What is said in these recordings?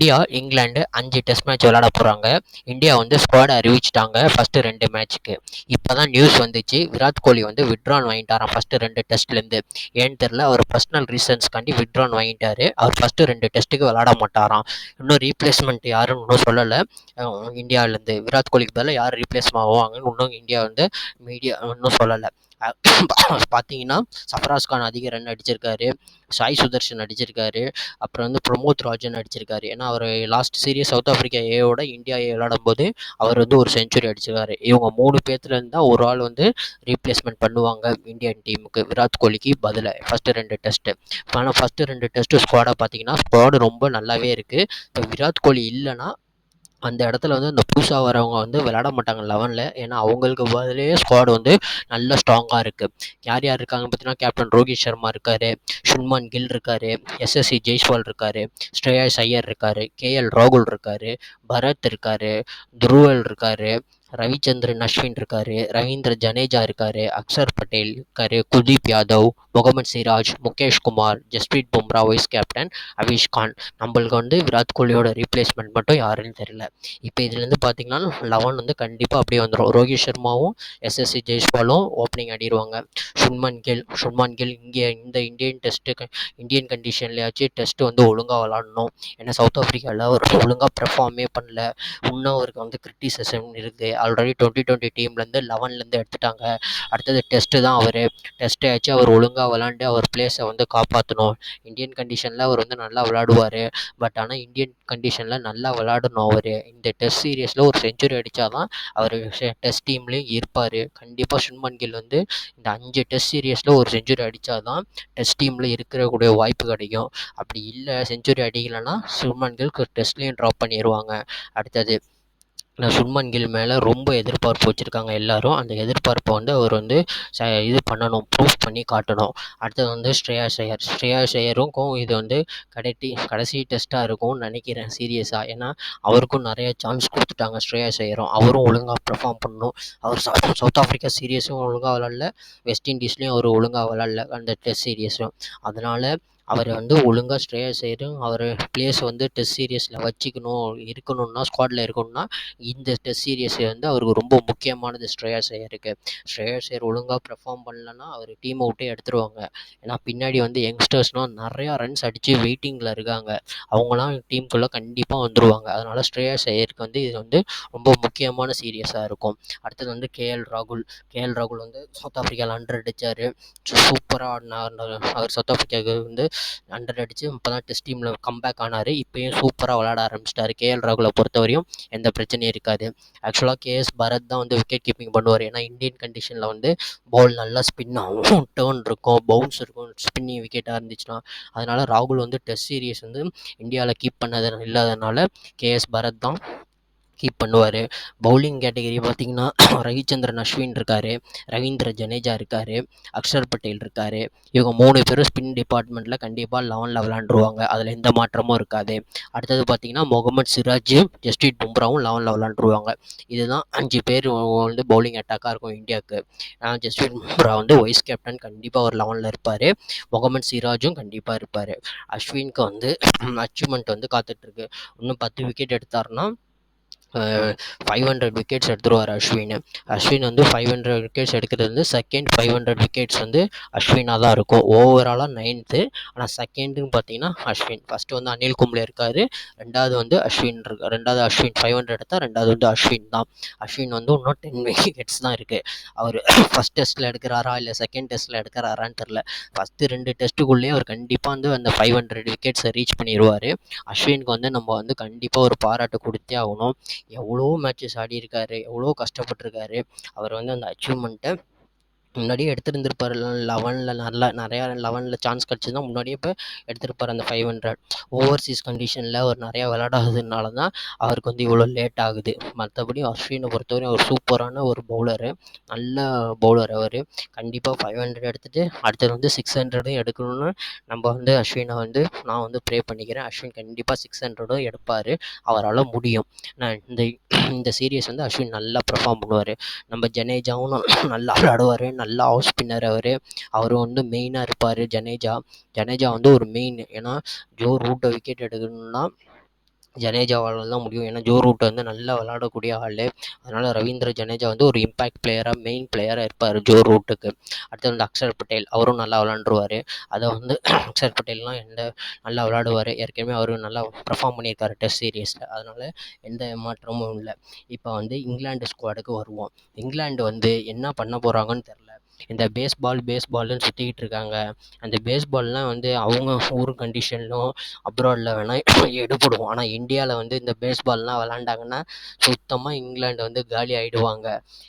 India, England 5 test match விளையாட போகிறாங்க. India வந்து ஸ்குவாட் அறிவிச்சிட்டாங்க ஃபஸ்ட்டு 2 மேட்ச்சுக்கு. இப்போ தான் நியூஸ் வந்துச்சு, விராட் கோலி வந்து வித்ட்ரான் வாங்கிட்டாராம் ஃபஸ்ட்டு 2 டெஸ்ட்லேருந்து. ஏன்னு தெரில, அவர் பர்சனல் ரீசன்ஸ்க்காண்டி வித்ட்ரான் வாங்கிட்டாரு. அவர் ஃபஸ்ட்டு 2 டெஸ்ட்டுக்கு விளையாட மாட்டாராம். இன்னும் ரீப்ளேஸ்மெண்ட் யாருன்னு இன்னும் சொல்லலை. இந்தியாவிலேருந்து விராட் கோலிக்கு பதிலாக யார் ரீப்ளேஸ் ஆவாங்கன்னு இன்னும் இந்தியா வந்து மீடியா இன்னும் சொல்லலை. பார்த்தீங்கன்னா, சஃப்ராஸ் கான் அதிக ரன் அடிச்சிருக்காரு, சாய் சுதர்ஷன் அடிச்சிருக்காரு, அப்புறம் வந்து பிரமோத் ராஜன் அடிச்சிருக்காரு. ஏன்னா அவர் லாஸ்ட் சீரியஸ் சவுத் ஆஃப்ரிக்கா ஏவோட இந்தியா ஏ விளையாடும் போது அவர் வந்து ஒரு செஞ்சுரி அடிச்சிருக்காரு. இவங்க 3 பேர்த்துலேருந்து தான் ஒரு ஆள் வந்து ரீப்ளேஸ்மெண்ட் பண்ணுவாங்க இந்தியன் டீமுக்கு விராட் கோலிக்கு பதில் ஃபஸ்ட்டு 2 டெஸ்ட்டு. ஆனால் ஃபஸ்ட்டு 2 டெஸ்ட்டு ஸ்குவாடை பார்த்தீங்கன்னா ஸ்குவாடு ரொம்ப நல்லாவே இருக்குது. இப்போ விராட் கோலி இல்லைன்னா அந்த இடத்துல வந்து இந்த புதுசாக வரவங்க வந்து விளையாட மாட்டாங்க 11ல். ஏன்னா அவங்களுக்கு பதிலே ஸ்குவாடு வந்து நல்ல ஸ்ட்ராங்காக இருக்குது. யார் யார் இருக்காங்கன்னு பார்த்தீங்கன்னா, கேப்டன் ரோஹித் சர்மா இருக்கார், சுப்மன் கில் இருக்கார், எஸ்எஸ்சி ஜெய்ஸ்வால் இருக்கார், ஸ்ரேயாஸ் ஐயர் இருக்கார், கேஎல் ராகுல் இருக்கார், பரத் இருக்கார், துருவல் இருக்கார், ரவிச்சந்திரன் அஸ்வின் இருக்கார், ரவீந்திர ஜடேஜா இருக்கார், அக்ஷர் பட்டேல் இருக்கார், குல்தீப் யாதவ், முகமது சிராஜ், முகேஷ் குமார், ஜஸ்பிரீத் பும்ரா வைஸ் கேப்டன், அவிஷ் கான். நம்மளுக்கு வந்து விராட் கோலியோட ரீப்ளேஸ்மெண்ட் மட்டும் யாருன்னு தெரியல. இப்போ இதுலேருந்து பார்த்தீங்கன்னா 11 வந்து கண்டிப்பாக அப்படியே வந்துடும். ரோஹித் சர்மாவும் எஸ்எஸ்சி ஜெய்ஸ்வாலும் ஓப்பனிங் ஆடிடுவாங்க. சுப்மன் கில் இங்கே இந்த இந்தியன் கண்டிஷன்லையாச்சும் டெஸ்ட்டு வந்து ஒழுங்காக விளாடணும். ஏன்னா சவுத் ஆஃப்ரிக்காவில் அவர் ஒழுங்காக பெர்ஃபார்மே பண்ணல. இன்னும் அவருக்கு வந்து கிரிட்டிசிசம் இருக்குது. ஆல்ரெடி 2020 டீம்லேருந்து 11லேருந்து எடுத்துட்டாங்க. அடுத்தது டெஸ்ட்டு தான் அவர். டெஸ்ட்டையாச்சும் அவர் ஒழுங்காக விளாண்டு அவர் பிளேஸை வந்து காப்பாற்றணும். இந்தியன் கண்டிஷனில் அவர் வந்து நல்லா விளாடுவார். பட் ஆனால் இந்தியன் கண்டிஷனில் நல்லா விளாடணும் அவர். இந்த டெஸ்ட் சீரியஸில் ஒரு செஞ்சுரி அடித்தா தான் அவர் டெஸ்ட் டீம்லேயும் இருப்பார். கண்டிப்பாக சுப்மன் கில் வந்து இந்த 5 டெஸ்ட் சீரியஸில் ஒரு செஞ்சுரி அடித்தா தான் டெஸ்ட் டீமில் இருக்கக்கூடிய வாய்ப்பு கிடைக்கும். அப்படி இல்லை, செஞ்சுரி அடிக்கலைன்னா சுப்மன் கில் டெஸ்ட்லேயும் ட்ராப் பண்ணிடுவாங்க. அடுத்தது சுப்மன் கில் மேலே ரொம்ப எதிர்பார்ப்பு வச்சுருக்காங்க எல்லோரும். அந்த எதிர்பார்ப்பை வந்து அவர் வந்து இது பண்ணணும், ப்ரூஃப் பண்ணி காட்டணும். அடுத்தது வந்து ஸ்ரேயாஸ் ஐயருக்கும் இது வந்து கடைசி டெஸ்ட்டாக இருக்கும்னு நினைக்கிறேன் சீரியஸாக. ஏன்னா அவருக்கும் நிறைய சான்ஸ் கொடுத்துட்டாங்க ஸ்ரேயாஸ் ஐயரும். அவரும் ஒழுங்காக பெர்ஃபார்ம் பண்ணணும். அவர் சவுத் ஆஃப்ரிக்கா சீரியஸும் ஒழுங்காக விளாட்ல, வெஸ்ட் இண்டீஸ்லேயும் அவர் ஒழுங்காக விளாட்ல அந்த டெஸ்ட் சீரியஸும். அதனால் அவர் வந்து ஒழுங்காக ஸ்ரேயாஸ் ஐயரும் அவர் பிளேஸ் வந்து டெஸ்ட் சீரியஸில் இருக்கணும்னா ஸ்குவாடில் இருக்கணும்னா இந்த டெஸ்ட் சீரியஸ் வந்து அவருக்கு ரொம்ப முக்கியமானது. ஸ்ரேயாஸ் ஐயர் ஒழுங்காக பெர்ஃபார்ம் பண்ணலன்னா அவர் டீமை விட்டே எடுத்துருவாங்க. ஏன்னா பின்னாடி வந்து யங்ஸ்டர்ஸ்னால் நிறையா ரன்ஸ் அடித்து வெயிட்டிங்கில் இருக்காங்க. அவங்களாம் டீமுக்குள்ளே கண்டிப்பாக வந்துடுவாங்க. அதனால் ஸ்ரேயாஸ் ஐயருக்கு வந்து இது வந்து ரொம்ப முக்கியமான சீரியஸாக இருக்கும். அடுத்தது வந்து கேஎல் ராகுல் வந்து சவுத் ஆஃப்ரிக்காவில் 100 அடித்தார். சூப்பராக ஆடினார். அவர் சவுத் ஆஃப்ரிக்காவுக்கு வந்து 100 அடித்து இப்போ தான் டெஸ்ட் டீமில் கம்பேக் ஆனார். இப்போயும் சூப்பராக விளையாட ஆரம்பிச்சிட்டாரு. கேஎல் ராகுலை பொறுத்தவரையும் எந்த பிரச்சனையும் இருக்காது. ஆக்சுவலாக கேஎஸ் பரத் தான் வந்து விக்கெட் கீப்பிங் பண்ணுவார். ஏன்னா இந்தியன் கண்டிஷனில் வந்து பால் நல்லா ஸ்பின் ஆகும், டேர்ன் இருக்கும், பவுன்ஸ் இருக்கும், ஸ்பின்னிங் விக்கெட்டாக இருந்துச்சுன்னா. அதனால் ராகுல் வந்து டெஸ்ட் சீரியஸ் வந்து இந்தியாவில் கீப் பண்ணது இல்லாதனால கேஎஸ் பரத் தான் கீப் பண்ணுவார். பவுலிங் கேட்டகரி பார்த்திங்கன்னா ரவிச்சந்திரன் அஸ்வின் இருக்கார், ரவீந்திர ஜடேஜா இருக்கார், அக்ஷர் பட்டேல் இருக்கார். இவங்க 3 பேரும் ஸ்பின் டிபார்ட்மெண்ட்டில் கண்டிப்பாக 11ல் விளாண்டுருவாங்க. அதில் எந்த மாற்றமும் இருக்காது. அடுத்தது பார்த்திங்கன்னா முகமது சிராஜ், ஜஸ்பிரீத் பும்ராவும் 11ல் விளாண்டுருவாங்க. இதுதான் 5 பேர் வந்து பவுலிங் அட்டாக்காக இருக்கும் இந்தியாவுக்கு. ஜஸ்பிரீத் பும்ரா வந்து வைஸ் கேப்டன், கண்டிப்பாக ஒரு 11ல் இருப்பார். முகமது சிராஜும் கண்டிப்பாக இருப்பார். அஸ்வினுக்கு வந்து அச்சீவ்மெண்ட் வந்து காத்துட்ருக்கு. இன்னும் 10 விக்கெட் எடுத்தார்னா 500 விக்கெட்ஸ் எடுத்துருவார் அஸ்வின் வந்து 500 விக்கெட்ஸ் எடுக்கிறது வந்து செகண்ட் 500 விக்கெட்ஸ் வந்து அஸ்வினாக தான் இருக்கும். ஓவராலாக 9th. ஆனால் செகண்டுன்னு பார்த்தீங்கன்னா அஸ்வின். ஃபஸ்ட்டு வந்து அனில் கும்ளே இருக்கார், ரெண்டாவது வந்து அஸ்வின் 500 எடுத்தால் ரெண்டாவது வந்து அஸ்வின் தான். அஸ்வின் வந்து இன்னும் 10 விக்கெட்ஸ் தான் இருக்குது. அவர் ஃபஸ்ட் டெஸ்ட்டில் எடுக்கிறாரா இல்லை செகண்ட் டெஸ்ட்டில் எடுக்கிறாரான்னு தெரில. ஃபஸ்ட்டு 2 டெஸ்ட்டுக்குள்ளேயே அவர் கண்டிப்பாக வந்து அந்த 500 விக்கெட்ஸை ரீச் பண்ணிடுவார். அஸ்வினுக்கு வந்து நம்ம வந்து கண்டிப்பாக ஒரு பாராட்டு கொடுத்தே ஆகணும். எவ்வளோ மேட்சஸ் ஆடியிருக்காரு, எவ்வளோ கஷ்டப்பட்டிருக்காரு. அவர் வந்து அந்த அச்சீவ்மெண்ட்டை முன்னாடியே எடுத்திருந்திருப்பார். 11ல் நிறையா 11ல் சான்ஸ் கிடச்சிருந்தா முன்னாடியே இப்போ எடுத்திருப்பார் அந்த 500. ஓவர்சீஸ் கண்டிஷனில் அவர் நிறையா விளையாடாததுனால தான் அவருக்கு வந்து இவ்வளோ லேட் ஆகுது. மற்றபடி அஸ்வினை பொறுத்தவரையும் அவர் சூப்பரான ஒரு பவுலரு, நல்ல பவுலர் அவர். கண்டிப்பாக 500 எடுத்துகிட்டு அடுத்தது வந்து 600 எடுக்கணும்னு நம்ம வந்து அஸ்வினை வந்து நான் வந்து ப்ரே பண்ணிக்கிறேன். அஸ்வின் கண்டிப்பாக 600 எடுப்பார், அவரால் முடியும். நான் இந்த சீரியஸ் வந்து அஸ்வின் நல்லா பெர்ஃபார்ம் பண்ணுவார். நம்ம ஜடேஜாவும் நல்லா விளையாடுவார், நல்லா ஆஃப் ஸ்பின்னர் அவர் வந்து மெயினாக இருப்பார். ஜடேஜா வந்து ஒரு மெயின். ஏன்னா ஜோ ரூட்டை விக்கெட் எடுக்கணும்னா ஜடேஜாவால தான் முடியும். ஏன்னா ஜோ ரூட் வந்து நல்லா விளையாடக்கூடிய ஆள். அதனால் ரவீந்திர ஜடேஜா வந்து ஒரு இம்பாக்ட் பிளேயராக மெயின் பிளேயராக இருப்பார் ஜோ ரூட்டுக்கு. அடுத்து வந்து அக்ஷர் பட்டேல், அவரும் நல்லா விளாண்டுருவார். அதை வந்து அக்ஷர் பட்டேல்லாம் நல்லா விளையாடுவார். ஏற்கனவே அவர் நல்லா பெர்ஃபார்ம் பண்ணியிருக்காரு டெஸ்ட் சீரீஸில். அதனால் எந்த மாற்றமும் இல்லை. இப்போ வந்து இங்கிலாந்து ஸ்குவாடுக்கு வருவோம். இங்கிலாந்து வந்து என்ன பண்ண போகிறாங்கன்னு தெரில. இந்த பேஸ்பால்னு சுற்றிக்கிட்டு இருக்காங்க. அந்த பேஸ்பால்லாம் வந்து அவங்க ஊர் கண்டிஷன்லும் அப்ராடில் வேணால் எடுபடும். ஆனால் இந்தியாவில் வந்து இந்த பேஸ்பால்லாம் விளாண்டாங்கன்னா சுத்தமாக இங்கிலாந்து வந்து காலி ஆகிடுவாங்க.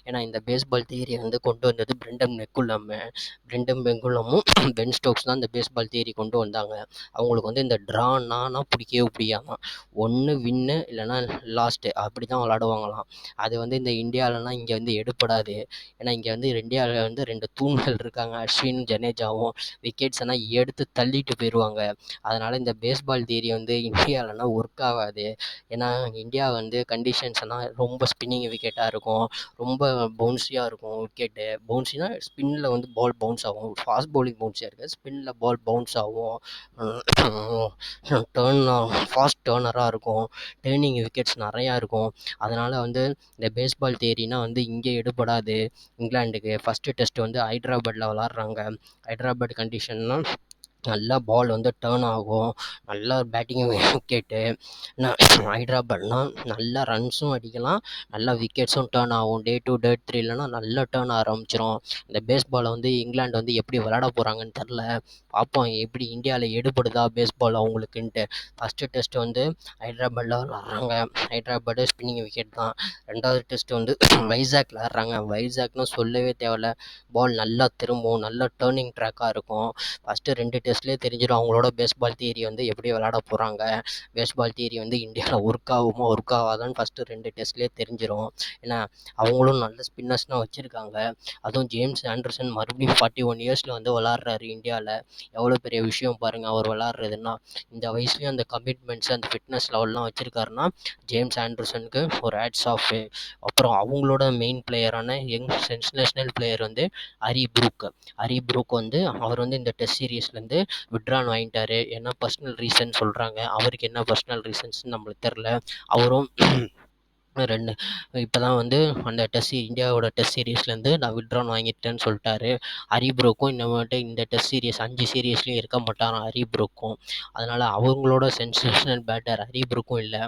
ஏன்னா இந்த பேஸ்பால் தியரியை வந்து கொண்டு வந்தது பிரெண்டம் பெங்குலமும் பென் ஸ்டோக்ஸ் தான் இந்த பேஸ்பால் தியரி கொண்டு வந்தாங்க. அவங்களுக்கு வந்து இந்த ட்ரான்னா பிடிக்கவே பிடிக்காதான். ஒன்று வின்னு இல்லைன்னா லாஸ்ட்டு அப்படி தான் விளாடுவாங்களாம். அது வந்து இந்த இந்தியாவிலலாம் இங்கே வந்து எடுப்படாது. ஏன்னா இங்கே வந்து இந்தியாவில் வந்து 2 தூண்கள் இருக்காங்க, அஸ்வின் ஜடேஜாவும். விக்கெட்ஸ் எல்லாம் எடுத்து தள்ளிட்டு போயிடுவாங்க. அதனால் இந்த பேஸ்பால் தியரி வந்து இந்தியாவிலலாம் ஒர்க் ஆகாது. ஏன்னா இந்தியா வந்து கண்டிஷன்ஸ் எல்லாம் ரொம்ப ஸ்பின்னிங் விக்கெட்டாக இருக்கும், ரொம்ப பவுன்ஸியாக இருக்கும் விக்கெட்டு. பவுன்ஸினா ஸ்பின்னில் வந்து பால் பவுன்ஸ் ஆகும். ஃபாஸ்ட் பவுலிங் பவுன்ஸியாக இருக்குது, ஸ்பின்னில் பால் பவுன்ஸ் ஆகும். ஃபாஸ்ட் டேர்னராக இருக்கும், டேர்னிங் விக்கெட்ஸ் நிறையா இருக்கும். அதனால் வந்து இந்த பேஸ்பால் தியரினா வந்து இங்கே எடுபடாது இங்கிலாந்துக்கு. ஃபஸ்ட்டு டெஸ்ட் வந்து ஹைட்ராபாடில் விளாட்றாங்க. ஹைட்ராபாட் கண்டிஷன்னால் நல்லா பால் வந்து டேர்ன் ஆகும், நல்லா பேட்டிங் விக்கெட்டு. ஹைட்ராபாட்னால் நல்லா ரன்ஸும் அடிக்கலாம், நல்லா விக்கெட்ஸும் டேர்ன் ஆகும். டே 2 டே 3லனா நல்லா டேர்ன் ஆரம்பிச்சிடும். இந்த பேஸ்பாலை வந்து இங்கிலாந்து வந்து எப்படி விளாட போகிறாங்கன்னு தெரில. பார்ப்போம் எப்படி இந்தியாவில் எடுபடுதா பேஸ்பால் அவங்களுக்குன்ட்டு. ஃபஸ்ட்டு டெஸ்ட் வந்து ஹைட்ராபாடில் விளாட்றாங்க. ஹைட்ராபாடு ஸ்பின்னிங் விக்கெட் தான். 2வது டெஸ்ட் வந்து வைசாக்ல விளாட்றாங்க. வைசாக்னு சொல்லவே தேவையில்ல, பால் நல்லா திரும்பும், நல்ல டேர்னிங் ட்ராக்காக இருக்கும். ஃபஸ்ட்டு 2 டெஸ்ட்லேயே தெரிஞ்சிடும் அவங்களோட பேஸ்பால் தியரி வந்து எப்படி விளாட போகிறாங்க. பேஸ்பால் தியரி வந்து இந்தியாவில் ஒர்க் ஆகுமா ஒர்க் ஆகாதான்னு ஃபஸ்ட்டு 2 டெஸ்ட்லேயே தெரிஞ்சிடும். ஏன்னா அவங்களும் நல்ல ஸ்பின்னர்ஸ்லாம் வச்சுருக்காங்க. அதுவும் ஜேம்ஸ் ஆண்டர்சன் மறுபடியும் 41 இயர்ஸில் வந்து விளாட்றாரு இந்தியாவில். எவ்வளோ பெரிய விஷயம் பாருங்கள் அவர் விளாட்றதுன்னா. இந்த வயசுலேயும் அந்த கமிட்மெண்ட்ஸ் அந்த ஃபிட்னஸ் லெவல்லாம் வச்சுருக்காருன்னா ஜேம்ஸ் ஆண்டர்சனுக்கு ஒரு ஹேட்ஸ் ஆஃப். அப்புறம் அவங்களோட மெயின் பிளேயரான யங் சென்சேஷனல் பிளேயர் வந்து ஹரி ப்ரூக் வந்து அவர் வந்து இந்த டெஸ்ட் சீரீஸ்லேருந்து விட்ரான் வாங்கிட்டாரு. ஏன்னா பர்சனல் ரீசன் சொல்கிறாங்க. அவருக்கு என்ன பர்சனல் ரீசன்ஸ்னு நம்மளுக்கு தெரில. அவரும் 2 இப்போ தான் வந்து அந்த இந்தியாவோட டெஸ்ட் சீரீஸ்லேருந்து நான் விட்ரான் வாங்கிட்டேன்னு சொல்லிட்டாரு. ஹரி ப்ரூக்கும் இன்னமேட்டு இந்த டெஸ்ட் சீரீஸ் 5 சீரீஸ்லையும் இருக்க மாட்டாராம் ஹரி ப்ரூக்கும். அதனால் அவங்களோட சென்சேஷனல் பேட்டர் ஹரி ப்ரூக்கும் இல்லை.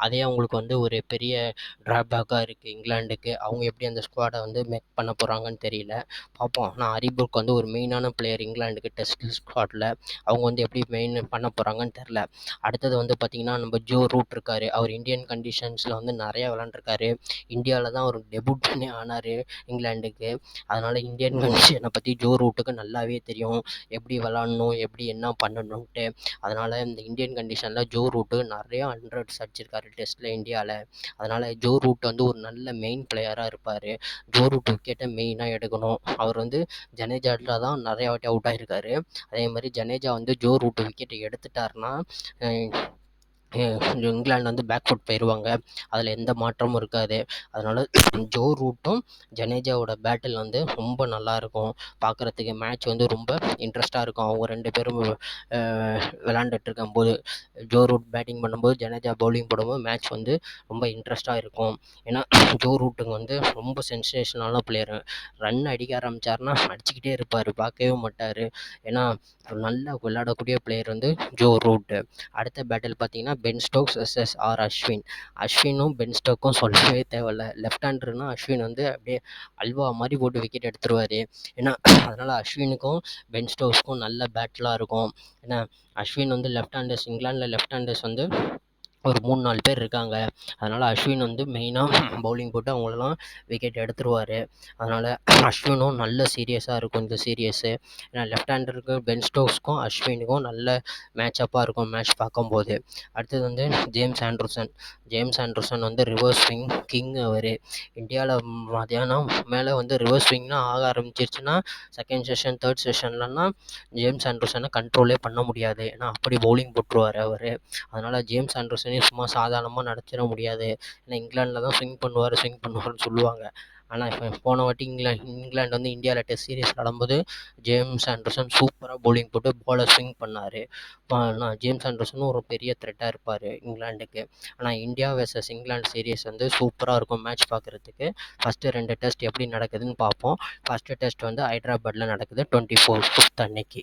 அதே அவங்களுக்கு வந்து ஒரு பெரிய ட்ராபேக்காக இருக்குது இங்கிலாந்துக்கு. அவங்க எப்படி அந்த ஸ்குவாடை வந்து மேக் பண்ண போகிறாங்கன்னு தெரியல. பார்ப்போம். நான் ஹரி ப்ரூக் வந்து ஒரு மெயினான பிளேயர் இங்கிலாந்துக்கு டெஸ்ட் ஸ்குவாடில். அவங்க வந்து எப்படி மெயின் பண்ண போகிறாங்கன்னு தெரில. அடுத்தது வந்து பார்த்திங்கன்னா நம்ம ஜோ ரூட் இருக்கார். அவர் இந்தியன் கண்டிஷன்ஸில் வந்து நிறையா விளாண்டுருக்காரு. இந்தியாவில் தான் அவர் டெபுட் பண்ணி ஆனார் இங்கிலாந்துக்கு. அதனால் இந்தியன் கண்டிஷனை பற்றி ஜோ ரூட்டுக்கு நல்லாவே தெரியும், எப்படி விளாட்ணும் எப்படி என்ன பண்ணணுன்ட்டு. அதனால் இந்த இந்தியன் கண்டிஷனில் ஜோ ரூட்டு நிறையா 100s அடிச்சிருக்காரு டெஸ்ட்டில் இந்தியாவில். அதனால் ஜோ ரூட் வந்து ஒரு நல்ல மெயின் பிளேயராக இருப்பார். ஜோ ரூட் விக்கெட்டை மெயினாக எடுக்கணும். அவர் வந்து ஜடேஜாவில் தான் நிறையா வாட்டி அவுட் ஆகிருக்காரு. அதே மாதிரி ஜடேஜா வந்து ஜோ ரூட் விக்கெட்டை எடுத்துட்டாருன்னா இங்கிலாந்து வந்து பேக் ஃபுட் போயிடுவாங்க. அதில் எந்த மாற்றமும் இருக்காது. அதனால் ஜோ ரூட்டும் ஜடேஜாவோட பேட்டில் வந்து ரொம்ப நல்லாயிருக்கும் பார்க்குறதுக்கு. மேட்ச் வந்து ரொம்ப இன்ட்ரெஸ்ட்டாக இருக்கும். அவங்க 2 பேரும் விளாண்டுட்டு இருக்கும்போது, ஜோ ரூட் பேட்டிங் பண்ணும்போது ஜடேஜா பவுலிங் போடும்போது மேட்ச் வந்து ரொம்ப இன்ட்ரெஸ்ட்டாக இருக்கும். ஏன்னா ஜோ ரூட்டுங்க வந்து ரொம்ப சென்சேஷனான பிளேயரு. ரன் அடிக்க ஆரம்பித்தார்னா அடிச்சுக்கிட்டே இருப்பார், பார்க்கவே மாட்டார். ஏன்னா நல்லா விளையாடக்கூடிய பிளேயர் வந்து ஜோ ரூட்டு. அடுத்த பேட்டில் பார்த்தீங்கன்னா பென் ஸ்டோக்ஸ் vs அஸ்வின். அஸ்வினும் பென் ஸ்டோக்கும் சொல்லவே தேவையில்ல. லெஃப்ட் ஹேண்டர்னா அஸ்வின் வந்து அப்படியே அல்வா மாதிரி போட்டு விக்கெட் எடுத்துருவார். ஏன்னா அதனால் அஸ்வினுக்கும் பென் ஸ்டோக்ஸ்க்கும் நல்ல பேட்டிலாக இருக்கும். ஏன்னா அஸ்வின் வந்து லெஃப்ட் ஹேண்டர்ஸ், இங்கிலாந்தில் லெஃப்ட் ஹேண்டர்ஸ் வந்து ஒரு 3-4 பேர் இருக்காங்க. அதனால் அஸ்வின் வந்து மெயினாக பவுலிங் போட்டு அவங்களெல்லாம் விக்கெட் எடுத்துருவார். அதனால் அஸ்வினும் நல்ல சீரியஸாக இருக்கும் இந்த சீரியஸு. ஏன்னா லெஃப்ட் ஹேண்டருக்கு பென் ஸ்டோக்ஸ்க்கும் அஸ்வினுக்கும் நல்ல மேட்சப்பாக இருக்கும் மேட்ச் பார்க்கும்போது. அடுத்தது வந்து ஜேம்ஸ் ஆண்டர்சன் வந்து ரிவர்ஸ் ஸ்விங் கிங். அவர் இந்தியாவில் மத்தியானம் மேலே வந்து ரிவர்ஸ் ஸ்விங்னா ஆக ஆரம்பிச்சிருச்சுன்னா செகண்ட் செஷன் தேர்ட் செஷன்லலாம் ஜேம்ஸ் ஆண்டர்சனை கண்ட்ரோலே பண்ண முடியாது. ஏன்னா அப்படி பவுலிங் போட்டுருவார் அவர். அதனால் ஜேம்ஸ் ஆண்டர்சனையும் சும்மா சாதாரணமாக நடத்திட முடியாது. ஏன்னா இங்கிலாந்தில் தான் ஸ்விங் பண்ணுவார்னு சொல்லுவாங்க. ஆனால் இப்போ போன வாட்டி இங்கிலாந்து வந்து இந்தியாவில் டெஸ்ட் சீரிஸ் விளாடும்போது ஜேம்ஸ் ஆண்டர்சன் சூப்பராக bowling போட்டு பாலை ஸ்விங் பண்ணார். ஜேம்ஸ் ஆண்டர்சனும் ஒரு பெரிய த்ரெட்டாக இருப்பார் இங்கிலாந்துக்கு. ஆனால் இந்தியா வெர்சஸ் இங்கிலாந்து சீரிஸ் வந்து சூப்பராக இருக்கும் மேட்ச் பார்க்குறதுக்கு. ஃபஸ்ட்டு 2 டெஸ்ட் எப்படி நடக்குதுன்னு பார்ப்போம். ஃபஸ்ட்டு டெஸ்ட் வந்து ஹைதராபாத்தில் நடக்குது 24 அன்னைக்கு.